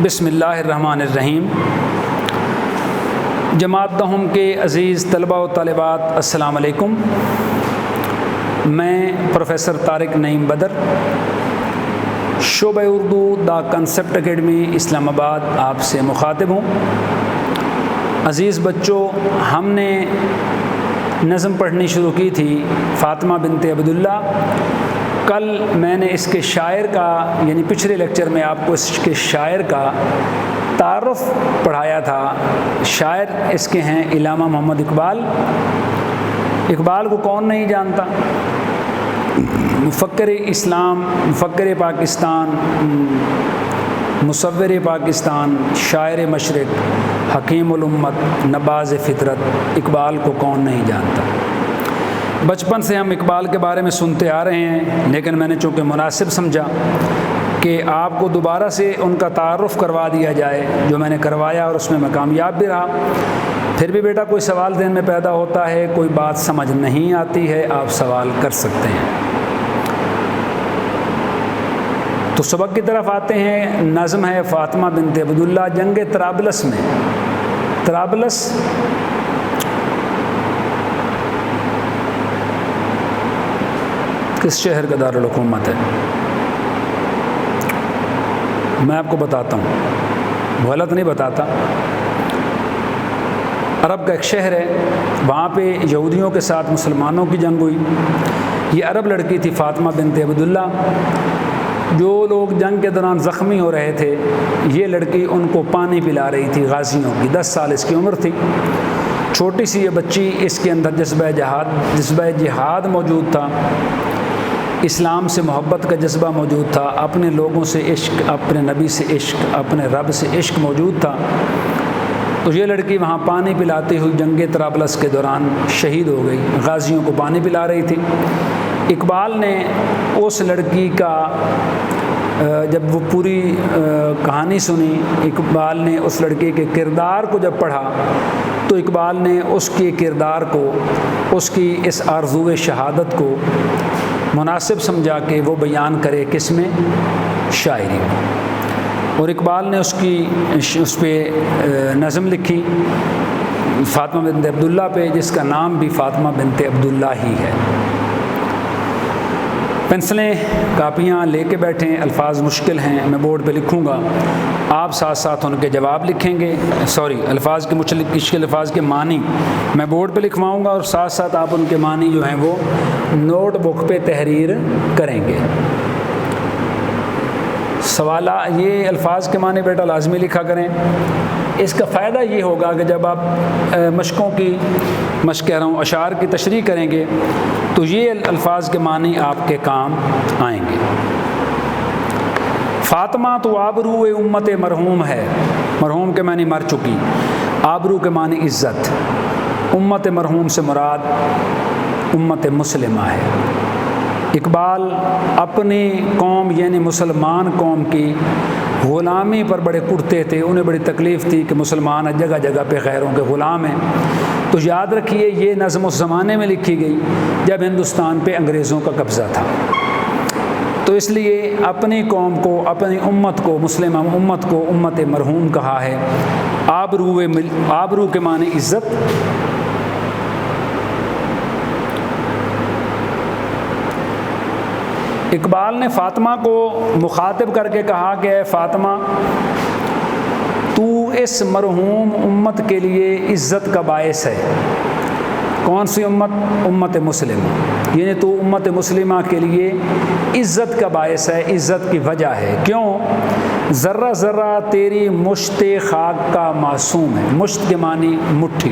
بسم اللہ الرحمن الرحیم۔ جماعت دہم کے عزیز طلبہ و طالبات السلام علیکم۔ میں پروفیسر طارق نعیم بدر، شعبہ اردو دا کنسیپٹ اکیڈمی اسلام آباد آپ سے مخاطب ہوں۔ عزیز بچوں، ہم نے نظم پڑھنی شروع کی تھی فاطمہ بنت عبداللہ۔ کل میں نے اس کے شاعر کا یعنی پچھلے لیکچر میں آپ کو اس کے شاعر کا تعارف پڑھایا تھا۔ شاعر اس کے ہیں علامہ محمد اقبال۔ اقبال کو کون نہیں جانتا؟ مفکر اسلام، مفکر پاکستان، مصور پاکستان، شاعر مشرق، حکیم الامت، نباز فطرت، اقبال کو کون نہیں جانتا؟ بچپن سے ہم اقبال کے بارے میں سنتے آ رہے ہیں، لیکن میں نے چونکہ مناسب سمجھا کہ آپ کو دوبارہ سے ان کا تعارف کروا دیا جائے، جو میں نے کروایا اور اس میں کامیاب بھی رہا۔ پھر بھی بیٹا کوئی سوال ذہن میں پیدا ہوتا ہے، کوئی بات سمجھ نہیں آتی ہے، آپ سوال کر سکتے ہیں۔ تو سبق کی طرف آتے ہیں۔ نظم ہے فاطمہ بنت عبداللہ۔ جنگ طرابلس میں، طرابلس کس شہر کا دارالحکومت ہے؟ میں آپ کو بتاتا ہوں، غلط نہیں بتاتا۔ عرب کا ایک شہر ہے، وہاں پہ یہودیوں کے ساتھ مسلمانوں کی جنگ ہوئی۔ یہ عرب لڑکی تھی فاطمہ بنت عبداللہ۔ جو لوگ جنگ کے دوران زخمی ہو رہے تھے، یہ لڑکی ان کو پانی پلا رہی تھی، غازیوں کی۔ 10 سال اس کی عمر تھی، چھوٹی سی یہ بچی۔ اس کے اندر جذبہ جہاد موجود تھا، اسلام سے محبت کا جذبہ موجود تھا، اپنے لوگوں سے عشق، اپنے نبی سے عشق، اپنے رب سے عشق موجود تھا۔ تو یہ لڑکی وہاں پانی پلاتی ہوئی جنگ طرابلس کے دوران شہید ہو گئی، غازیوں کو پانی پلا رہی تھی۔ اقبال نے اس لڑکی کا جب وہ پوری کہانی سنی، اقبال نے اس لڑکی کے کردار کو جب پڑھا، تو اقبال نے اس کے کردار کو، اس کی اس آرزو شہادت کو مناسب سمجھا کہ وہ بیان کرے کس میں؟ شاعری میں۔ اور اقبال نے اس پہ نظم لکھی فاطمہ بنت عبداللہ پہ، جس کا نام بھی فاطمہ بنت عبداللہ ہی ہے۔ پنسلیں کاپیاں لے کے بیٹھیں، الفاظ مشکل ہیں، میں بورڈ پہ لکھوں گا، آپ ساتھ ساتھ ان کے جواب لکھیں گے۔ الفاظ کے مشکل الفاظ کے معنی میں بورڈ پہ لکھواؤں گا، اور ساتھ ساتھ آپ ان کے معنی جو ہیں وہ نوٹ بک پہ تحریر کریں گے۔ یہ الفاظ کے معنی بیٹا لازمی لکھا کریں۔ اس کا فائدہ یہ ہوگا کہ جب آپ مشقوں کی اشعار کی تشریح کریں گے تو یہ الفاظ کے معنی آپ کے کام آئیں گے۔ فاطمہ تو آبرو امت مرحوم ہے۔ مرحوم کے معنی مر چکی، آبرو کے معنی عزت۔ امت مرحوم سے مراد امت مسلمہ ہے۔ اقبال اپنی قوم یعنی مسلمان قوم کی غلامی پر بڑے کڑتے تھے، انہیں بڑی تکلیف تھی کہ مسلمان جگہ جگہ پہ غیروں کے غلام ہیں۔ تو یاد رکھیے، یہ نظم اس زمانے میں لکھی گئی جب ہندوستان پہ انگریزوں کا قبضہ تھا۔ تو اس لیے اپنی قوم کو، اپنی امت کو، مسلم امت کو امت مرحوم کہا ہے۔ آبرو کے معنی عزت۔ اقبال نے فاطمہ کو مخاطب کر کے کہا کہ اے فاطمہ، تو اس مرحوم امت کے لیے عزت کا باعث ہے۔ کون سی امت؟ امت مسلمہ، یعنی تو امت مسلمہ کے لیے عزت کا باعث ہے، عزت کی وجہ ہے۔ کیوں؟ ذرہ ذرہ تیری مشت خاک کا معصوم ہے۔ مشت کے معنی مٹھی۔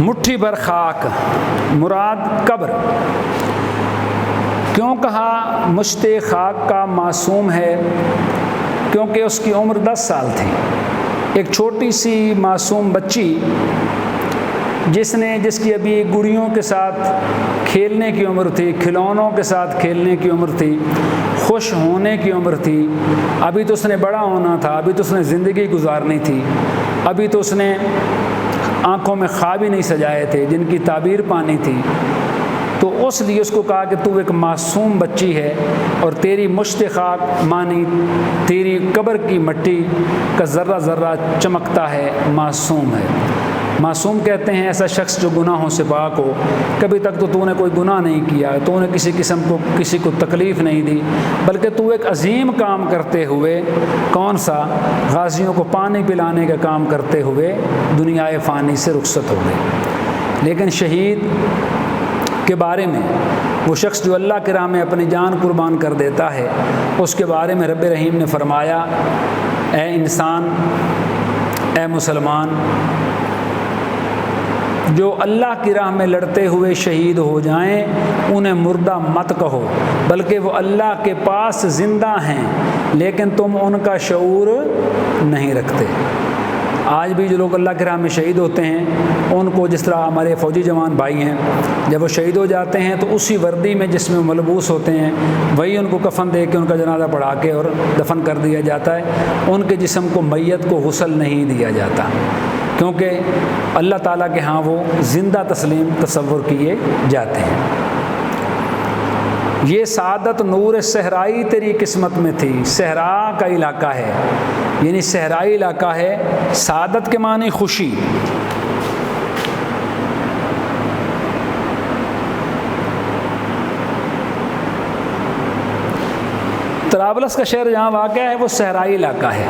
مٹھی بھر خاک مراد قبر۔ کیوں کہا مشت خاک کا معصوم ہے؟ کیونکہ اس کی عمر 10 سال تھی۔ ایک چھوٹی سی معصوم بچی جس کی ابھی گڑیوں کے ساتھ کھیلنے کی عمر تھی، کھلونوں کے ساتھ کھیلنے کی عمر تھی، خوش ہونے کی عمر تھی۔ ابھی تو اس نے بڑا ہونا تھا، ابھی تو اس نے زندگی گزارنی تھی، ابھی تو اس نے آنکھوں میں خواب ہی نہیں سجائے تھے، جن کی تعبیر پانی تھی، تو اس لیے اس کو کہا کہ تو ایک معصوم بچی ہے اور تیری مشت خاک مانی تیری قبر کی مٹی کا ذرہ ذرہ چمکتا ہے، معصوم ہے۔ معصوم کہتے ہیں ایسا شخص جو گناہوں سے پاک ہو، کبھی تک تو نے کوئی گناہ نہیں کیا، تو نے کسی کو تکلیف نہیں دی، بلکہ تو ایک عظیم کام کرتے ہوئے، کون سا؟ غازیوں کو پانی پلانے کا کام کرتے ہوئے دنیا فانی سے رخصت ہو گئی۔ لیکن شہید کے بارے میں، وہ شخص جو اللہ کی راہ میں اپنی جان قربان کر دیتا ہے، اس کے بارے میں رب رحیم نے فرمایا، اے انسان، اے مسلمان، جو اللہ کی راہ میں لڑتے ہوئے شہید ہو جائیں انہیں مردہ مت کہو، بلکہ وہ اللہ کے پاس زندہ ہیں لیکن تم ان کا شعور نہیں رکھتے۔ آج بھی جو لوگ اللہ کی راہ میں شہید ہوتے ہیں، ان کو جس طرح ہمارے فوجی جوان بھائی ہیں، جب وہ شہید ہو جاتے ہیں تو اسی وردی میں جس میں ملبوس ہوتے ہیں وہی ان کو کفن دے کے ان کا جنازہ پڑھا کے اور دفن کر دیا جاتا ہے۔ ان کے جسم کو، میت کو غسل نہیں دیا جاتا، کیونکہ اللہ تعالیٰ کے ہاں وہ زندہ تسلیم تصور کیے جاتے ہیں۔ یہ سعادت نور صحرائی تیری قسمت میں تھی، صحرا کا علاقہ ہے، یعنی صحرائی علاقہ ہے، سعادت کے معنی خوشی۔ طرابلس کا شہر جہاں واقع ہے وہ صحرائی علاقہ ہے،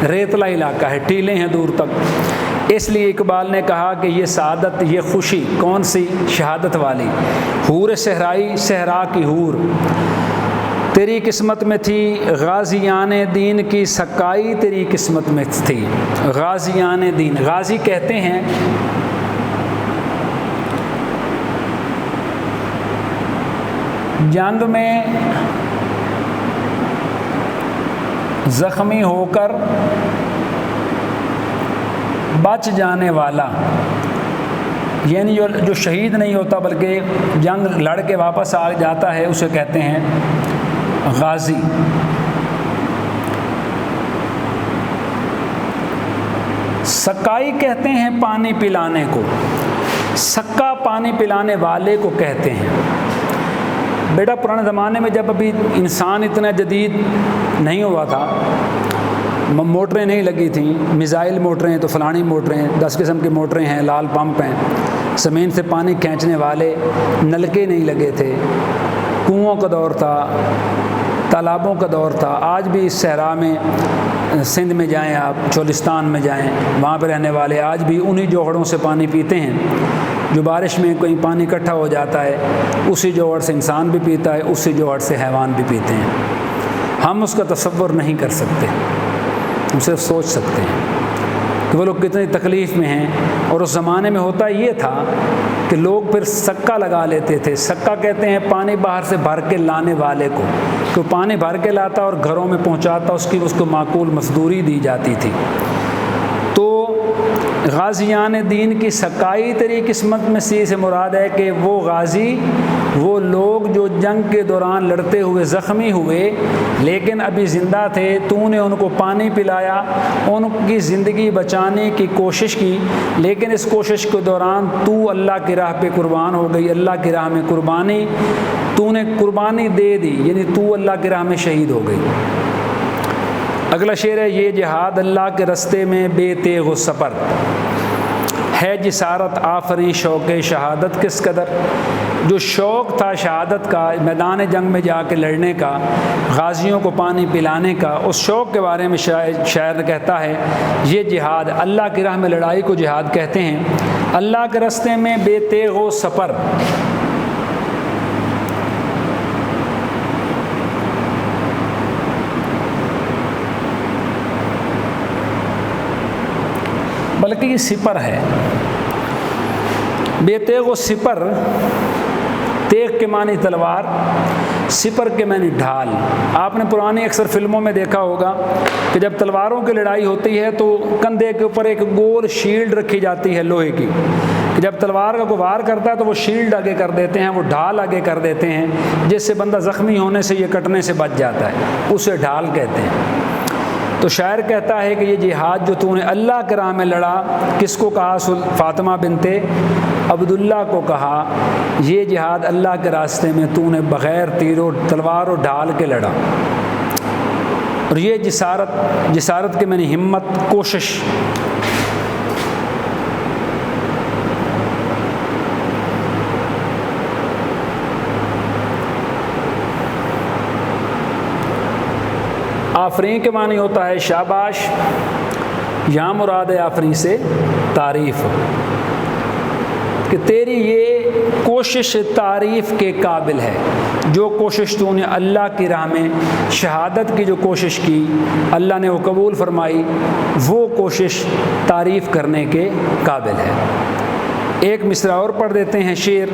ریتلا علاقہ ہے، ٹیلے ہیں دور تک۔ اس لیے اقبال نے کہا کہ یہ سعادت، یہ خوشی کون سی؟ شہادت والی۔ حور صحرائی، صحرا کی حور تیری قسمت میں تھی، غازیان دین کی سکائی تیری قسمت میں تھی۔ غازیان دین، غازی کہتے ہیں جنگ میں زخمی ہو کر بچ جانے والا، یعنی جو شہید نہیں ہوتا بلکہ جنگ لڑ کے واپس آ جاتا ہے، اسے کہتے ہیں غازی۔ سکائی کہتے ہیں پانی پلانے کو، سکا پانی پلانے والے کو کہتے ہیں۔ بیٹا پرانے زمانے میں جب ابھی انسان اتنا جدید نہیں ہوا تھا، موٹریں نہیں لگی تھیں، میزائل موٹریں تو فلانی موٹریں، 10 قسم کی موٹریں ہیں، لال پمپ ہیں، زمین سے پانی کھینچنے والے نلکے نہیں لگے تھے، کنوؤں کا دور تھا، تالابوں کا دور تھا۔ آج بھی اس صحرا میں، سندھ میں جائیں آپ، چولستان میں جائیں، وہاں پہ رہنے والے آج بھی انہی جوہڑوں سے پانی پیتے ہیں۔ جو بارش میں کہیں پانی اکٹھا ہو جاتا ہے، اسی جوہر سے انسان بھی پیتا ہے، اسی جوہر سے حیوان بھی پیتے ہیں۔ ہم اس کا تصور نہیں کر سکتے، ہم صرف سوچ سکتے ہیں کہ وہ لوگ کتنی تکلیف میں ہیں۔ اور اس زمانے میں ہوتا یہ تھا کہ لوگ پھر سکا لگا لیتے تھے۔ سکا کہتے ہیں پانی باہر سے بھر کے لانے والے کو، کہ پانی بھر کے لاتا اور گھروں میں پہنچاتا، اس کو معقول مزدوری دی جاتی تھی۔ تو غازیان دین کی سکائی تیری قسمت میں سے مراد ہے کہ وہ غازی، وہ لوگ جو جنگ کے دوران لڑتے ہوئے زخمی ہوئے لیکن ابھی زندہ تھے، تو نے ان کو پانی پلایا، ان کی زندگی بچانے کی کوشش کی، لیکن اس کوشش کے دوران تو اللہ کی راہ پہ قربان ہو گئی۔ اللہ کی راہ میں قربانی، تو نے قربانی دے دی، یعنی تو اللہ کی راہ میں شہید ہو گئی۔ اگلا شعر ہے، یہ جہاد اللہ کے رستے میں بے تیغ و سپر ہے، جسارت آفریں شوق شہادت کس قدر۔ جو شوق تھا شہادت کا، میدان جنگ میں جا کے لڑنے کا، غازیوں کو پانی پلانے کا، اس شوق کے بارے میں شاعر کہتا ہے، یہ جہاد، اللہ کی راہ میں لڑائی کو جہاد کہتے ہیں۔ اللہ کے رستے میں بے تیغ و سپر، بلکہ یہ سپر ہے، بے تیغ و سپر۔ تیغ کے معنی تلوار، سپر کے معنی ڈھال۔ آپ نے پرانی اکثر فلموں میں دیکھا ہوگا کہ جب تلواروں کی لڑائی ہوتی ہے تو کندھے کے اوپر ایک گول شیلڈ رکھی جاتی ہے لوہے کی، کہ جب تلوار کا کوئی وار کرتا ہے تو وہ شیلڈ آگے کر دیتے ہیں، وہ ڈھال آگے کر دیتے ہیں، جس سے بندہ زخمی ہونے سے، یہ کٹنے سے بچ جاتا ہے، اسے ڈھال کہتے ہیں۔ تو شاعر کہتا ہے کہ یہ جہاد جو تو نے اللہ کے راہ میں لڑا، کس کو کہا؟ فاطمہ بنت عبداللہ کو کہا یہ جہاد اللہ کے راستے میں تو نے بغیر تیر و تلوار و ڈھال کے لڑا، اور یہ جسارت کے میں نے ہمت، کوشش۔ آفرین کے معنی ہوتا ہے شاباش، یہاں مراد ہے آفرین سے تعریف، کہ تیری یہ کوشش تعریف کے قابل ہے، جو کوشش تو نے اللہ کی راہ میں شہادت کی جو کوشش کی اللہ نے وہ قبول فرمائی، وہ کوشش تعریف کرنے کے قابل ہے۔ ایک مصرع اور پڑھ دیتے ہیں شعر۔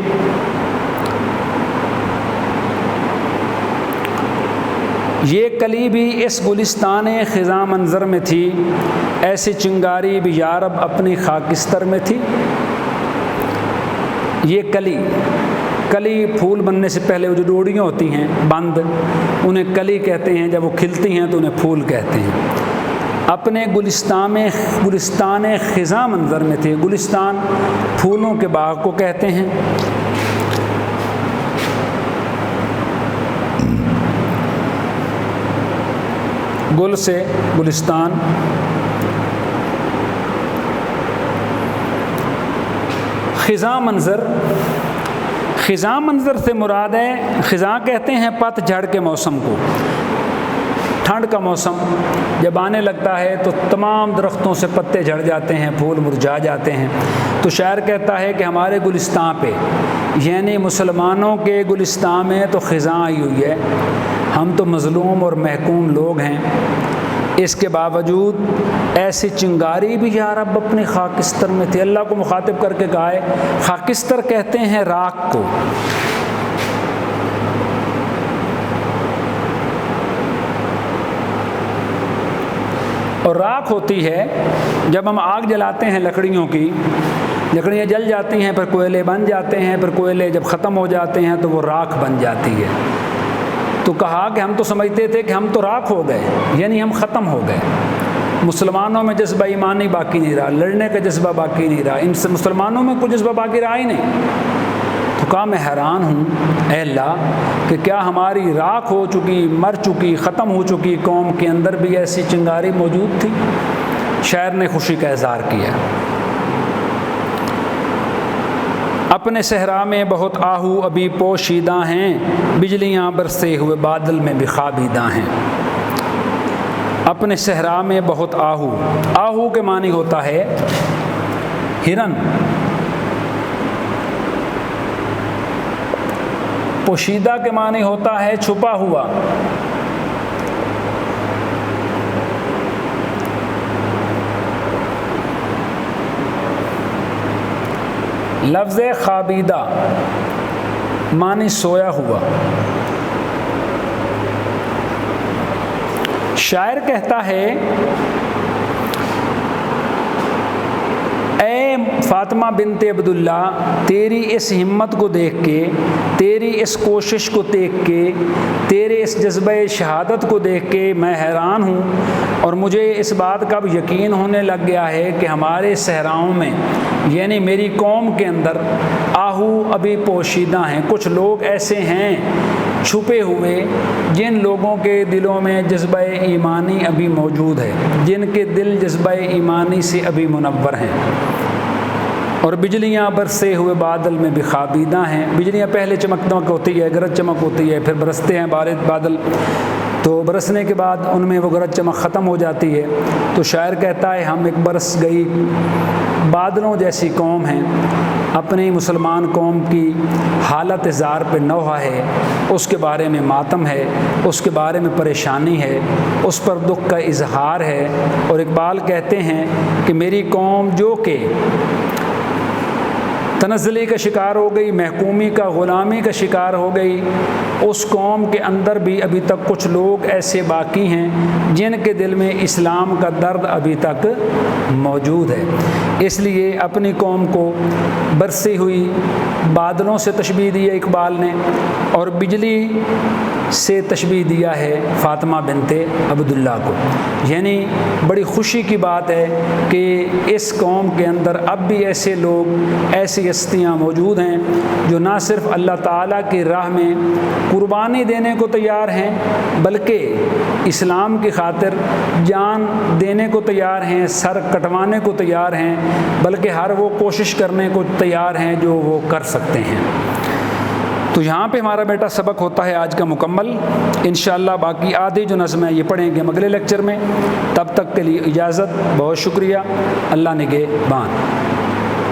یہ کلی بھی اس گلستان خزاں منظر میں تھی، ایسی چنگاری بھی یارب اپنی خاکستر میں تھی۔ یہ کلی پھول بننے سے پہلے وہ جو ڈوڑیاں ہوتی ہیں بند، انہیں کلی کہتے ہیں، جب وہ کھلتی ہیں تو انہیں پھول کہتے ہیں۔ اپنے گلستان خزاں منظر میں تھے، گلستان پھولوں کے باغ کو کہتے ہیں۔ گل سے گلستان، خزاں منظر سے مراد ہے، خزاں کہتے ہیں پت جھڑ کے موسم کو، ٹھنڈ کا موسم جب آنے لگتا ہے تو تمام درختوں سے پتے جھڑ جاتے ہیں، پھول مرجھا جاتے ہیں۔ تو شاعر کہتا ہے کہ ہمارے گلستان پہ، یعنی مسلمانوں کے گلستان میں تو خزاں آئی ہوئی ہے، ہم تو مظلوم اور محکوم لوگ ہیں، اس کے باوجود ایسی چنگاری بھی یا رب اپنی خاکستر میں تھی۔ اللہ کو مخاطب کر کے کہا ہے، خاکستر کہتے ہیں راکھ کو، اور راکھ ہوتی ہے جب ہم آگ جلاتے ہیں لکڑیوں کی، لکڑیاں جل جاتی ہیں، پھر کوئلے بن جاتے ہیں، پھر کوئلے جب ختم ہو جاتے ہیں تو وہ راکھ بن جاتی ہے۔ تو کہا کہ ہم تو سمجھتے تھے کہ ہم تو راکھ ہو گئے، یعنی ہم ختم ہو گئے، مسلمانوں میں جذبہ ایمانی باقی نہیں رہا، لڑنے کا جذبہ باقی نہیں رہا، ان سے مسلمانوں میں کوئی جذبہ باقی رہا ہی نہیں۔ تو کہا میں حیران ہوں اے اللہ کہ کیا ہماری راکھ ہو چکی، مر چکی، ختم ہو چکی قوم کے اندر بھی ایسی چنگاری موجود تھی؟ شاعر نے خوشی کا اظہار کیا۔ اپنے صحرا میں بہت آہو ابھی پوشیدہ ہیں، بجلیاں برسے ہوئے بادل میں بھی خوابیدہ ہیں۔ اپنے صحرا میں بہت آہو کے معنی ہوتا ہے ہرن، پوشیدہ کے معنی ہوتا ہے چھپا ہوا۔ لفظ خوابیدہ معنی سویا ہوا۔ شاعر کہتا ہے اے فاطمہ بنت عبداللہ، تیری اس ہمت کو دیکھ کے، تیری اس کوشش کو دیکھ کے، تیرے اس جذبہ شہادت کو دیکھ کے میں حیران ہوں، اور مجھے اس بات کا بھی یقین ہونے لگ گیا ہے کہ ہمارے صحراؤں میں، یعنی میری قوم کے اندر آہو ابھی پوشیدہ ہیں، کچھ لوگ ایسے ہیں چھپے ہوئے جن لوگوں کے دلوں میں جذبہ ایمانی ابھی موجود ہے، جن کے دل جذبہ ایمانی سے ابھی منور ہیں۔ اور بجلیاں برسے ہوئے بادل میں بھی خوابیدہ ہیں، بجلیاں پہلے چمک دمک ہوتی ہے، گرج چمک ہوتی ہے، پھر برستے ہیں بادل، تو برسنے کے بعد ان میں وہ گرج چمک ختم ہو جاتی ہے۔ تو شاعر کہتا ہے ہم ایک برس گئی بادلوں جیسی قوم ہیں، اپنی مسلمان قوم کی حالت زار پہ نوحہ ہے، اس کے بارے میں ماتم ہے، اس کے بارے میں پریشانی ہے، اس پر دکھ کا اظہار ہے۔ اور اقبال کہتے ہیں کہ میری قوم جو کہ تنزلی کا شکار ہو گئی، محکومی کا، غلامی کا شکار ہو گئی، اس قوم کے اندر بھی ابھی تک کچھ لوگ ایسے باقی ہیں جن کے دل میں اسلام کا درد ابھی تک موجود ہے۔ اس لیے اپنی قوم کو برسی ہوئی بادلوں سے تشبیہ دی ہے اقبال نے، اور بجلی سے تشبیہ دیا ہے فاطمہ بنت عبداللہ کو، یعنی بڑی خوشی کی بات ہے کہ اس قوم کے اندر اب بھی ایسے لوگ، ایسی ہستیاں موجود ہیں جو نہ صرف اللہ تعالیٰ کی راہ میں قربانی دینے کو تیار ہیں بلکہ اسلام کی خاطر جان دینے کو تیار ہیں، سر کٹوانے کو تیار ہیں، بلکہ ہر وہ کوشش کرنے کو تیار ہیں جو وہ کر سکتے ہیں۔ تو یہاں پہ ہمارا بیٹا سبق ہوتا ہے آج کا مکمل۔ انشاءاللہ باقی آدھی جو نظم ہے یہ پڑھیں گے ہم اگلے لیکچر میں۔ تب تک کے لیے اجازت، بہت شکریہ، اللہ نگہبان۔